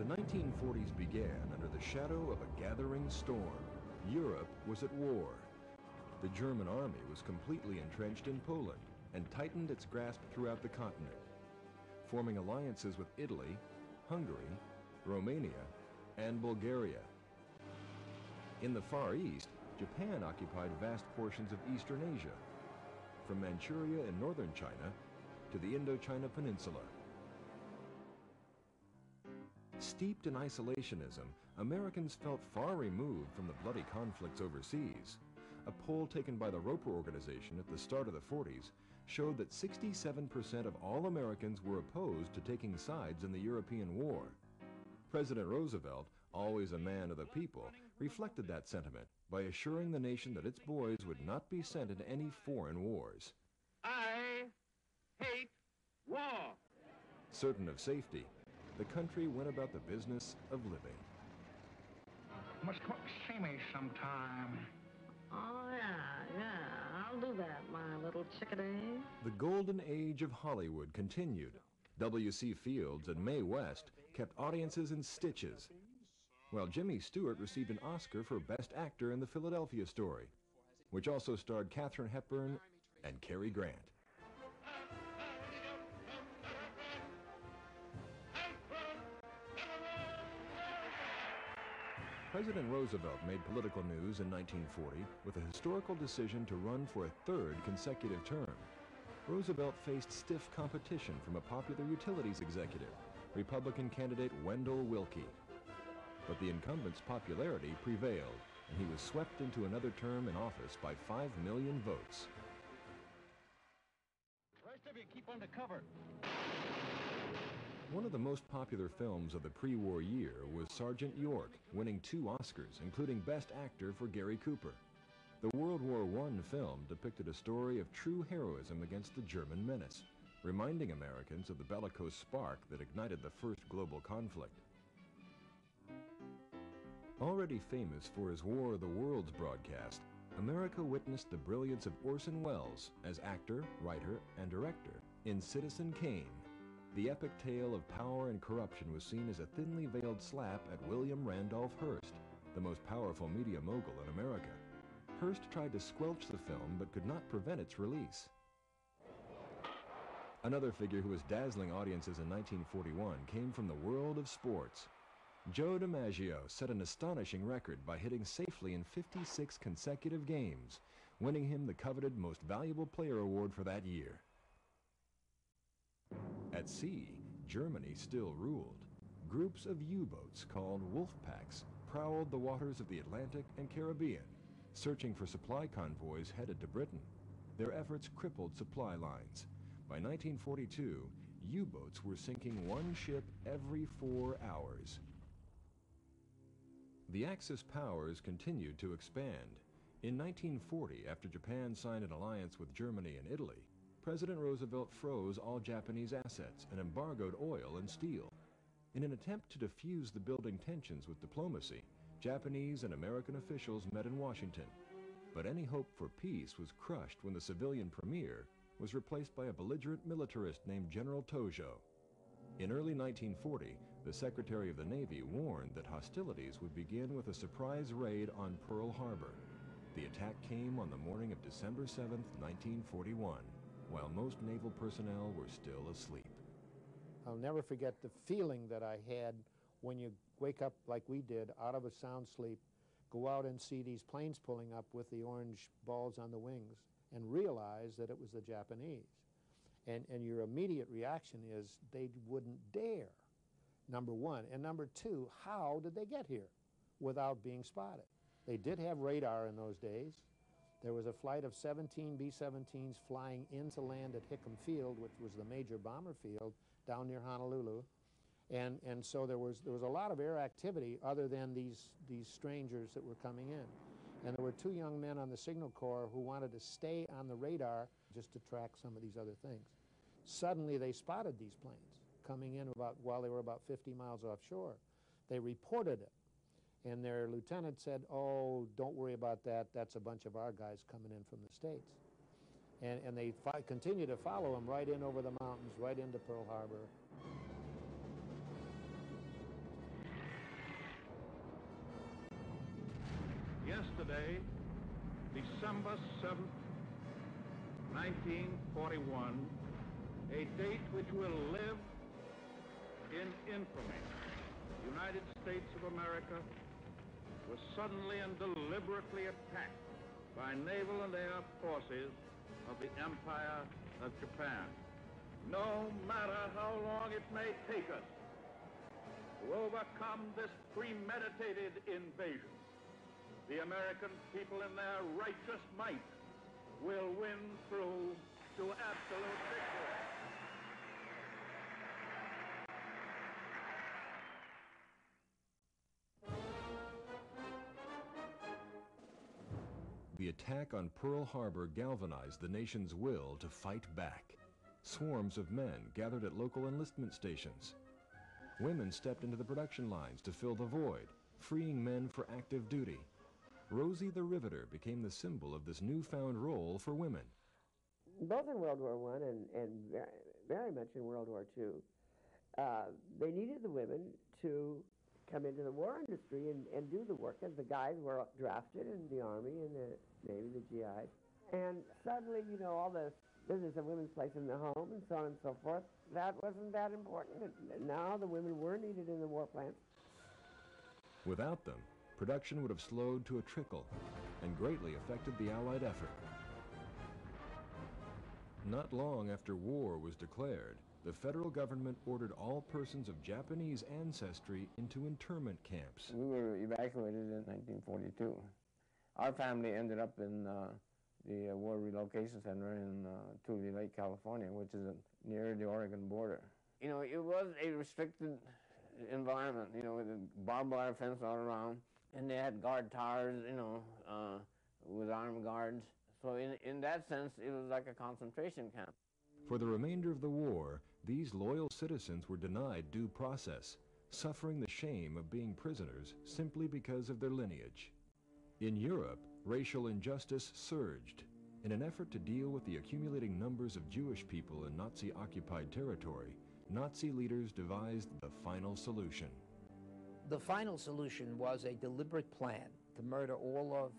1940s began under the shadow of a gathering storm. Europe was at war. The German army was completely entrenched in Poland and tightened its grasp throughout the continent, forming alliances with Italy, Hungary, Romania, and Bulgaria. In the Far East, Japan occupied vast portions of Eastern Asia, from Manchuria in northern China to the Indochina Peninsula. Steeped in isolationism, Americans felt far removed from the bloody conflicts overseas. A poll taken by the Roper Organization at the start of the 40s showed that 67% of all Americans were opposed to taking sides in the European war. President Roosevelt, always a man of the people, reflected that sentiment by assuring the nation that its boys would not be sent into any foreign wars. I hate war. Certain of safety, the country went about the business of living. Must come up and see me sometime. Oh, yeah, I'll do that, my little chickadee. The golden age of Hollywood continued. W.C. Fields and Mae West kept audiences in stitches, while Jimmy Stewart received an Oscar for Best Actor in The Philadelphia Story, which also starred Katharine Hepburn and Cary Grant. President Roosevelt made political news in 1940 with a historical decision to run for a third consecutive term. Roosevelt faced stiff competition from a popular utilities executive, Republican candidate Wendell Willkie. But the incumbent's popularity prevailed, and he was swept into another term in office by 5 million votes. The rest of you keep under cover. One of the most popular films of the pre-war year was Sergeant York, winning 2 Oscars, including Best Actor for Gary Cooper. The World War I film depicted a story of true heroism against the German menace, reminding Americans of the bellicose spark that ignited the first global conflict. Already famous for his War of the Worlds broadcast, America witnessed the brilliance of Orson Welles as actor, writer, and director in Citizen Kane. The epic tale of power and corruption was seen as a thinly veiled slap at William Randolph Hearst, the most powerful media mogul in America. Hearst tried to squelch the film but could not prevent its release. Another figure who was dazzling audiences in 1941 came from the world of sports. Joe DiMaggio set an astonishing record by hitting safely in 56 consecutive games, winning him the coveted Most Valuable Player award for that year. At sea, Germany still ruled. Groups of U-boats called wolf packs prowled the waters of the Atlantic and Caribbean, searching for supply convoys headed to Britain. Their efforts crippled supply lines. By 1942, U-boats were sinking one ship every 4 hours. The Axis powers continued to expand. In 1940, after Japan signed an alliance with Germany and Italy, President Roosevelt froze all Japanese assets and embargoed oil and steel. In an attempt to defuse the building tensions with diplomacy, Japanese and American officials met in Washington. But any hope for peace was crushed when the civilian premier was replaced by a belligerent militarist named General Tojo. In early 1940, the Secretary of the Navy warned that hostilities would begin with a surprise raid on Pearl Harbor. The attack came on the morning of December 7, 1941, while most naval personnel were still asleep. I'll never forget the feeling that I had when you wake up like we did out of a sound sleep, go out and see these planes pulling up with the orange balls on the wings and realize that it was the Japanese. And your immediate reaction is they wouldn't dare, number one. And number two, how did they get here without being spotted? They did have radar in those days. There was a flight of 17 B-17s flying into land at Hickam Field, which was the major bomber field down near Honolulu. And so there was a lot of air activity other than these strangers that were coming in. And there were 2 young men on the Signal Corps who wanted to stay on the radar just to track some of these other things. Suddenly they spotted these planes coming in while they were about 50 miles offshore. They reported it. And their lieutenant said, "Oh, don't worry about that. That's a bunch of our guys coming in from the States." And they continued to follow them right in over the mountains, right into Pearl Harbor. yesterday, December 7th, 1941, a date which will live in infamy. The United States of America was suddenly and deliberately attacked by naval and air forces of the Empire of Japan. No matter how long it may take us to overcome this premeditated invasion, the American people in their righteous might will win through to absolute victory. The attack on Pearl Harbor galvanized the nation's will to fight back. Swarms of men gathered at local enlistment stations. Women stepped into the production lines to fill the void, freeing men for active duty. Rosie the Riveter became the symbol of this newfound role for women. Both in World War I and very much in World War II, they needed the women to come into the war industry and do the work, as the guys were drafted in the Army and the Navy, the GIs. And suddenly, you know, all the business of women's place in the home and so on and so forth, that wasn't that important. Now the women were needed in the war plants. Without them, production would have slowed to a trickle and greatly affected the Allied effort. Not long after war was declared, the federal government ordered all persons of Japanese ancestry into internment camps. We were evacuated in 1942. Our family ended up in the War Relocation Center in Tule Lake, California, which is near the Oregon border. You know, it was a restricted environment, you know, with a barbed wire fence all around, and they had guard towers, you know, with armed guards. So in that sense, it was like a concentration camp. For the remainder of the war, these loyal citizens were denied due process, suffering the shame of being prisoners simply because of their lineage. In Europe, racial injustice surged. In an effort to deal with the accumulating numbers of Jewish people in Nazi-occupied territory, Nazi leaders devised the final solution. The final solution was a deliberate plan to murder all of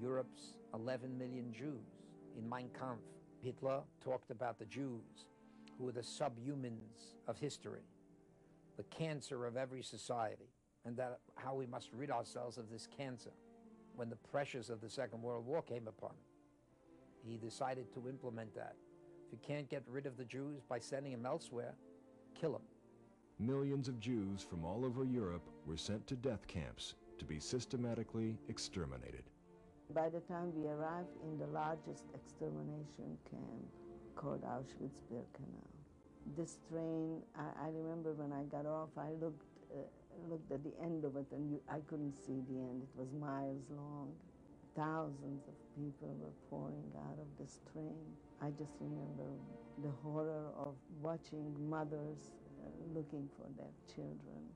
Europe's 11 million Jews. In Mein Kampf, Hitler talked about the Jews, who were the subhumans of history, the cancer of every society, and that how we must rid ourselves of this cancer. When the pressures of the Second World War came upon him, he decided to implement that. If you can't get rid of the Jews by sending them elsewhere, kill them. Millions of Jews from all over Europe were sent to death camps to be systematically exterminated. By the time we arrived in the largest extermination camp called Auschwitz-Birkenau, this train, I remember when I got off, I looked at the end of it and I couldn't see the end. It was miles long. Thousands of people were pouring out of this train. I just remember the horror of watching mothers looking for their children,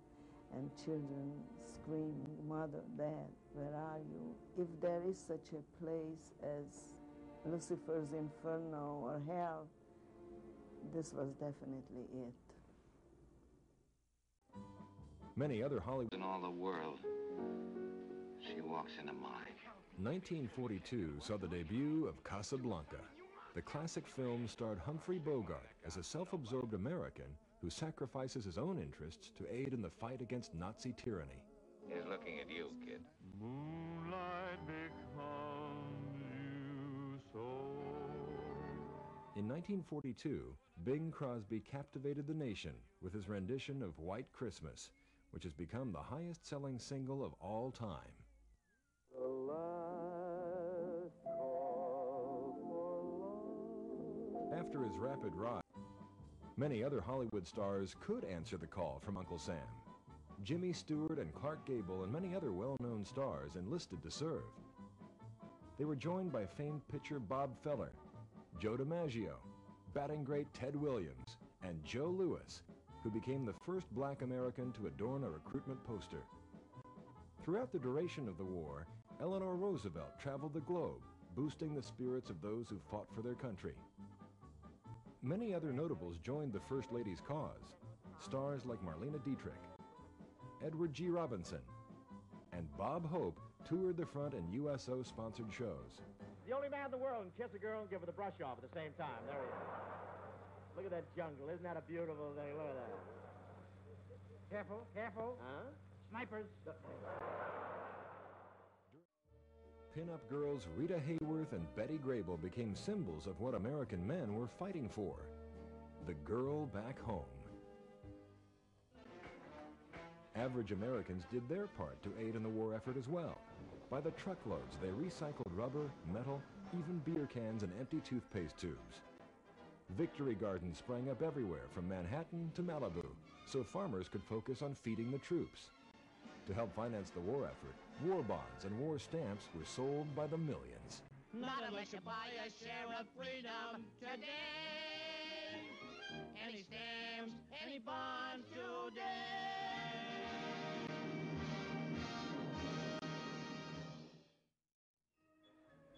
and children screaming, "Mother, Dad, where are you?" If there is such a place as Lucifer's Inferno or hell, this was definitely it. Many other Hollywood... In all the world, she walks into mine. 1942 saw the debut of Casablanca. The classic film starred Humphrey Bogart as a self-absorbed American who sacrifices his own interests to aid in the fight against Nazi tyranny. He's looking at you, kid. Moonlight becomes you so. In 1942, Bing Crosby captivated the nation with his rendition of White Christmas, which has become the highest-selling single of all time. The last call for love. After his rapid rise, many other Hollywood stars could answer the call from Uncle Sam. Jimmy Stewart and Clark Gable and many other well-known stars enlisted to serve. They were joined by famed pitcher Bob Feller, Joe DiMaggio, batting great Ted Williams, and Joe Louis, who became the first black American to adorn a recruitment poster. Throughout the duration of the war, Eleanor Roosevelt traveled the globe, boosting the spirits of those who fought for their country. Many other notables joined the First Lady's cause, stars like Marlene Dietrich, Edward G. Robinson, and Bob Hope toured the front in USO-sponsored shows. The only man in the world can kiss a girl and give her the brush off at the same time. There he is. Look at that jungle. Isn't that a beautiful thing? Look at that. Careful, careful. Huh? Snipers. Pin-up girls Rita Hayworth and Betty Grable became symbols of what American men were fighting for. The girl back home. Average Americans did their part to aid in the war effort as well. By the truckloads, they recycled rubber, metal, even beer cans and empty toothpaste tubes. Victory gardens sprang up everywhere from Manhattan to Malibu, so farmers could focus on feeding the troops. To help finance the war effort, war bonds and war stamps were sold by the millions. Not unless you buy a share of freedom today. Any stamps, any bonds today.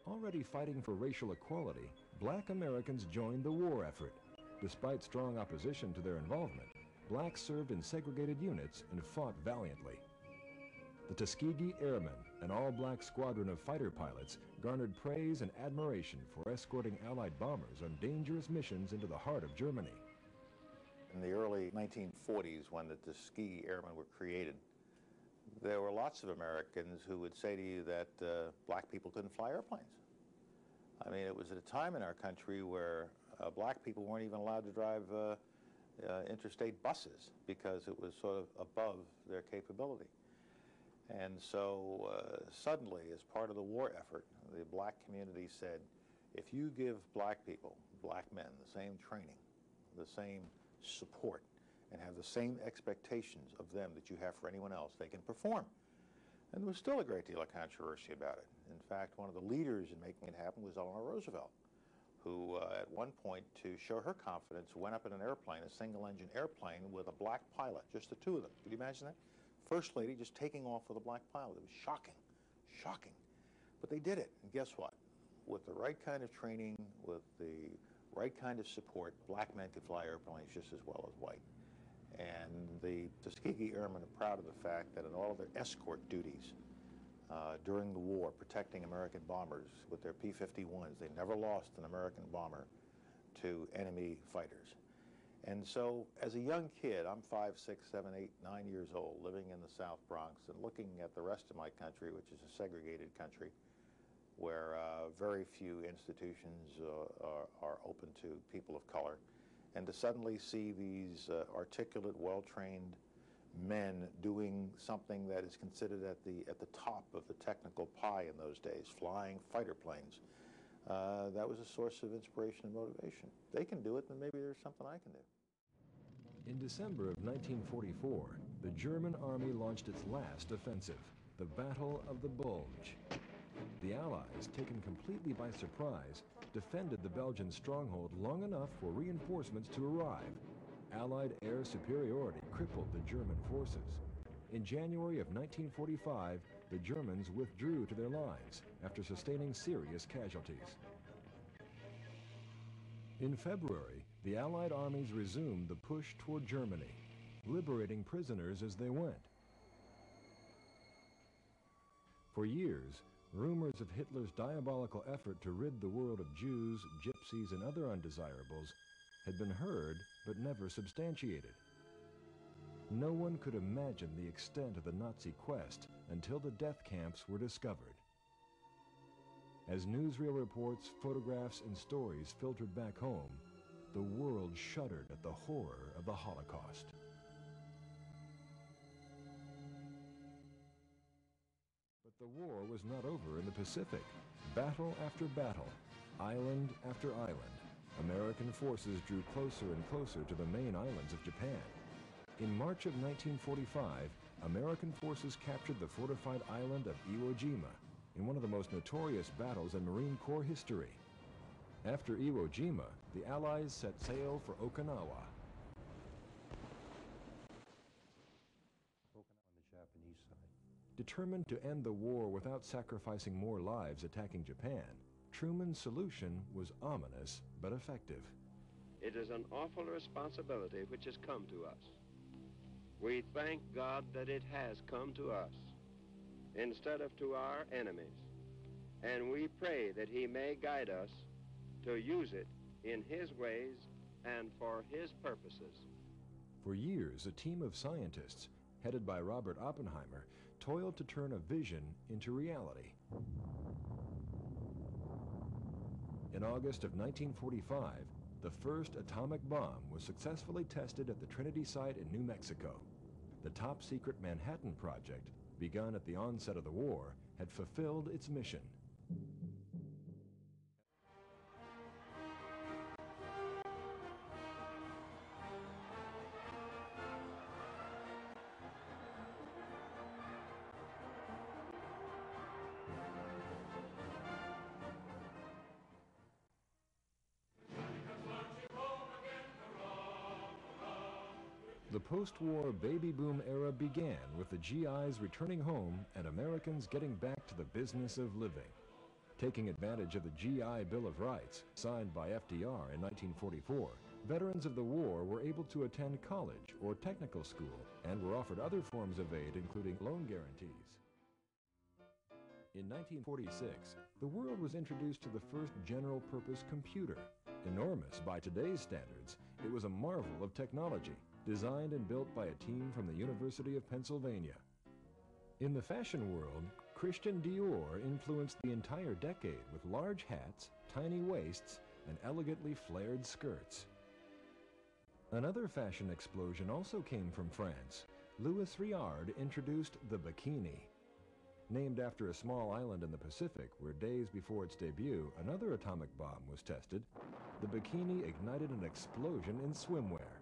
Already fighting for racial equality, black Americans joined the war effort. Despite strong opposition to their involvement, blacks served in segregated units and fought valiantly. The Tuskegee Airmen, an all-black squadron of fighter pilots, garnered praise and admiration for escorting Allied bombers on dangerous missions into the heart of Germany. In the early 1940s, when the Tuskegee Airmen were created, there were lots of Americans who would say to you that black people couldn't fly airplanes. I mean, it was at a time in our country where black people weren't even allowed to drive interstate buses because it was sort of above their capability. And so suddenly, as part of the war effort, the black community said, if you give black people, black men, the same training, the same support, and have the same expectations of them that you have for anyone else, they can perform. And there was still a great deal of controversy about it. In fact, one of the leaders in making it happen was Eleanor Roosevelt, who at one point, to show her confidence, went up in an airplane, a single-engine airplane, with a black pilot, just the two of them. Could you imagine that? First lady just taking off with a black pilot. It was shocking, shocking. But they did it, and guess what? With the right kind of training, with the right kind of support, black men could fly airplanes just as well as white. And the Tuskegee Airmen are proud of the fact that in all of their escort duties during the war, protecting American bombers with their P-51s, they never lost an American bomber to enemy fighters. And so, as a young kid, I'm 5, 6, 7, 8, 9 years old, living in the South Bronx and looking at the rest of my country, which is a segregated country, where very few institutions are open to people of color. And to suddenly see these articulate, well-trained men doing something that is considered at the top of the technical pie in those days, flying fighter planes, that was a source of inspiration and motivation. If they can do it, then maybe there's something I can do. In December of 1944, the German army launched its last offensive, the Battle of the Bulge. The Allies, taken completely by surprise, defended the Belgian stronghold long enough for reinforcements to arrive. Allied air superiority crippled the German forces. In January of 1945, the Germans withdrew to their lines after sustaining serious casualties. In February, the Allied armies resumed the push toward Germany, liberating prisoners as they went. For years, rumors of Hitler's diabolical effort to rid the world of Jews, gypsies, and other undesirables had been heard but never substantiated. No one could imagine the extent of the Nazi quest until the death camps were discovered. As newsreel reports, photographs, and stories filtered back home, the world shuddered at the horror of the Holocaust. But the war was not over in the Pacific. Battle after battle, island after island, American forces drew closer and closer to the main islands of Japan. In March of 1945, American forces captured the fortified island of Iwo Jima in one of the most notorious battles in Marine Corps history. After Iwo Jima, the Allies set sail for Okinawa. On the Japanese side. Determined to end the war without sacrificing more lives attacking Japan, Truman's solution was ominous but effective. It is an awful responsibility which has come to us. We thank God that it has come to us. instead of to our enemies. And we pray that he may guide us to use it in his ways and for his purposes. For years, a team of scientists, headed by Robert Oppenheimer, toiled to turn a vision into reality. In August of 1945, the first atomic bomb was successfully tested at the Trinity site in New Mexico. The top-secret Manhattan Project, begun at the onset of the war, had fulfilled its mission. The post-war baby boom era began with the GIs returning home and Americans getting back to the business of living. Taking advantage of the GI Bill of Rights, signed by FDR in 1944, veterans of the war were able to attend college or technical school and were offered other forms of aid, including loan guarantees. In 1946, the world was introduced to the first general-purpose computer. Enormous by today's standards, it was a marvel of technology, designed and built by a team from the University of Pennsylvania. In the fashion world, Christian Dior influenced the entire decade with large hats, tiny waists, and elegantly flared skirts. Another fashion explosion also came from France. Louis Réard introduced the bikini. Named after a small island in the Pacific where days before its debut another atomic bomb was tested, the bikini ignited an explosion in swimwear.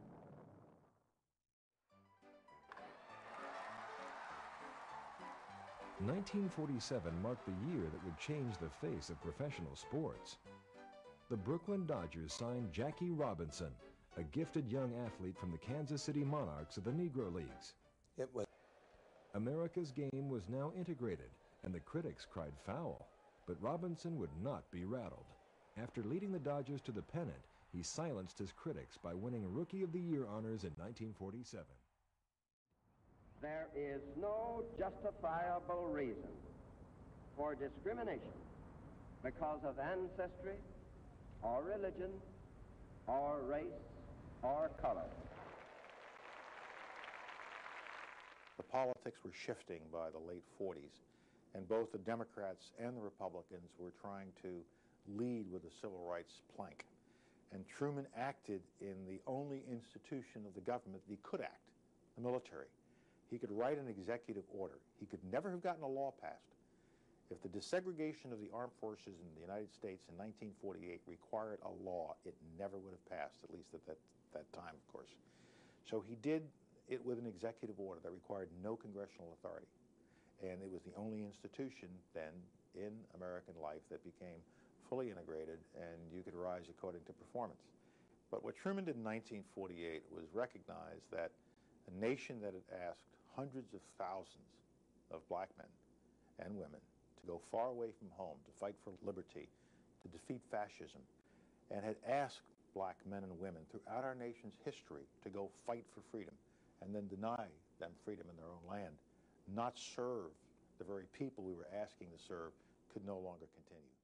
1947 marked the year that would change the face of professional sports. The Brooklyn Dodgers signed Jackie Robinson, a gifted young athlete from the Kansas City Monarchs of the Negro Leagues. America's game was now integrated, and the critics cried foul. But Robinson would not be rattled. After leading the Dodgers to the pennant, he silenced his critics by winning Rookie of the Year honors in 1947. There is no justifiable reason for discrimination because of ancestry or religion or race or color. The politics were shifting by the late 40s, and both the Democrats and the Republicans were trying to lead with the civil rights plank. And Truman acted in the only institution of the government that he could act, the military. He could write an executive order. He could never have gotten a law passed. If the desegregation of the armed forces in the United States in 1948 required a law, it never would have passed, at least at that time, of course. So he did it with an executive order that required no congressional authority. And it was the only institution then in American life that became fully integrated, and you could rise according to performance. But what Truman did in 1948 was recognize that a nation that had asked hundreds of thousands of black men and women to go far away from home, to fight for liberty, to defeat fascism, and had asked black men and women throughout our nation's history to go fight for freedom and then deny them freedom in their own land, not serve the very people we were asking to serve, could no longer continue.